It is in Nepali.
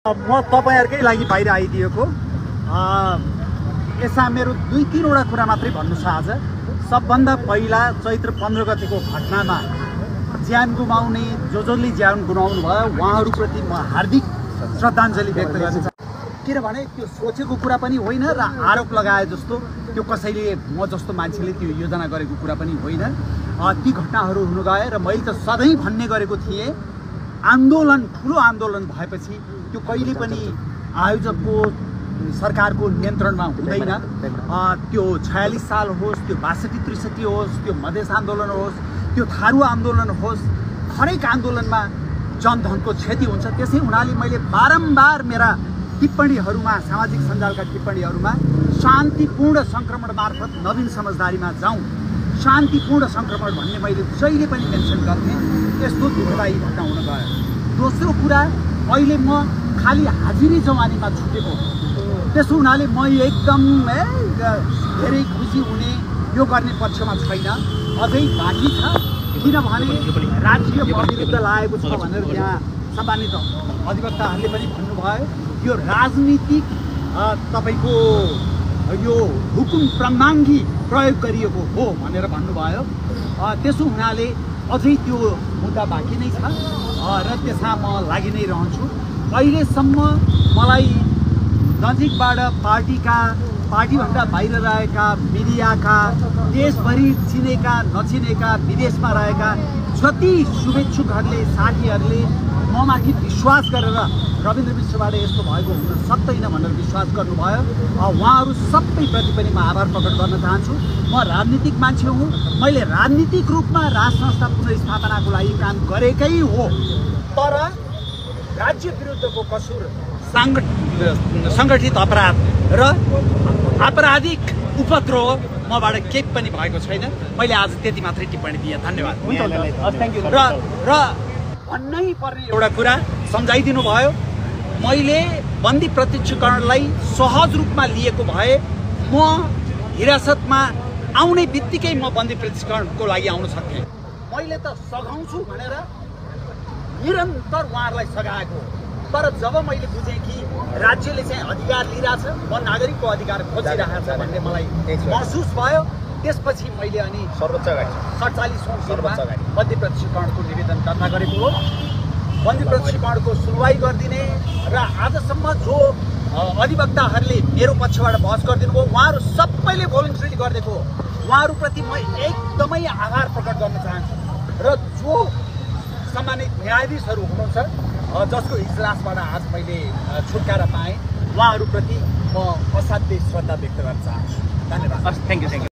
म तपाईहरुकै लागि बाहिर आइदिएको यसमा मेरो 2-3 कुरा मात्रै भन्नु छ। आज सबभन्दा पहिला चैत्र 15 गतेको घटनामा ज्यान गुमाउने जसले ज्यान गुमाउनु भयो उहाँहरुप्रति म हार्दिक श्रद्धाञ्जली व्यक्त गर्न चाहन्छु। किनभने त्यो सोचेको कुरा पनि होइन र आरोप लगाए जस्तो त्यो कसैले म जस्तो मान्छेले त्यो योजना गरेको कुरा पनि होइन। ती घटनाहरू हुन गए र मैले त सधैँ भन्ने गरेको थिएँ आन्दोलन ठुलो आन्दोलन भएपछि त्यो कहिले पनि आयोजकको सरकारको नियन्त्रणमा हुँदैन। त्यो 46 साल होस्, त्यो 62-63 होस्, त्यो मधेस आन्दोलन होस्, त्यो थारू आन्दोलन होस्, हरेक आन्दोलनमा जनधनको क्षति हुन्छ। त्यसै हुनाले मैले बारम्बार मेरा टिप्पणीहरूमा सामाजिक सञ्जालका टिप्पणीहरूमा शान्तिपूर्ण संक्रमण मार्फत नवीन समझदारीमा जाउँ, शान्तिपूर्ण संक्रमण भन्ने मैले जहिले पनि मेन्सन गर्थेँ। यस्तो दुःखदायी घटना हुन गयो। दोस्रो कुरा, अहिले म खाली हाजिरी जवानीमा छुटेको, त्यसो हुनाले म एकदम धेरै खुसी हुने यो गर्ने पक्षमा छैन, अझै बाँकी छ। किनभने राज्य विरुद्ध लागेको छ भनेर यहाँ सम्मानित अधिवक्ताहरूले पनि भन्नुभयो यो राजनीतिक तपाईको यो हुकुम प्रमाङ्गी प्रयोग गरिएको हो भनेर भन्नुभयो। त्यसो हुनाले अझै त्यो मुद्दा बाँकी नै छ र त्यसमा म लागि नै रहन्छु। अहिलेसम्म मलाई नजिकबाट पार्टीभन्दा बाहिर रहेका मिडियाका, देशभरि चिनेका नचिनेका विदेशमा रहेका जति शुभेच्छुकहरूले साथीहरूले ममाथि विश्वास गरेर रविन्द्र विश्वबाट यस्तो भएको हुन सक्दैन भनेर विश्वास गर्नुभयो। उहाँहरू सबैप्रति पनि म आभार प्रकट गर्न चाहन्छु। म राजनीतिक मान्छे हुँ, मैले राजनीतिक रूपमा राज संस्था पुनर्स्थापनाको लागि काम गरेकै हो, तर राज्य विरुद्धको कसुर, सङ्गठित अपराध र आपराधिक उपद्रव मबाट केही पनि भएको छैन। मैले आज त्यति मात्रै टिप्पणी दिएँ। धन्यवाद। र भन्नै पर्ने एउटा कुरा सम्झाइदिनु भयो, मैले बन्दी प्रत्यक्षकरणलाई सहज रूपमा लिएको भए म हिरासतमा आउने बित्तिकै म बन्दी प्रत्यक्षकरणको लागि आउन सक्थेँ। मैले त सघाउँछु भनेर निरन्तर उहाँहरूलाई सघाएको, तर जब मैले बुझेँ कि राज्यले चाहिँ अधिकार लिइरहेछ, म नागरिकको अधिकार खोजिरहेछ भन्ने मलाई महसुस भयो। त्यसपछि मैले अनि 47औं बन्दी प्रत्यक्षकरणको निवेदन दर्ता गरेको हो। बन्दी प्रत्यक्षकरणको सुनवाई गरिदिने र आजसम्म जो अधिवक्ताहरूले मेरो पक्षबाट बहस गरिदिनु भयो उहाँहरू सबैले भोलिन्टरी गरिदिएको, उहाँहरूप्रति म एकदमै आभार प्रकट गर्न चाहन्छु। र जो सम्मानित न्यायाधीशहरू हुनुहुन्छ जसको इजलासबाट आज मैले छुटकारा पाएँ, उहाँहरूप्रति म असाध्यै श्रद्धा व्यक्त गर्न चाहन्छु। धन्यवाद। Thank you.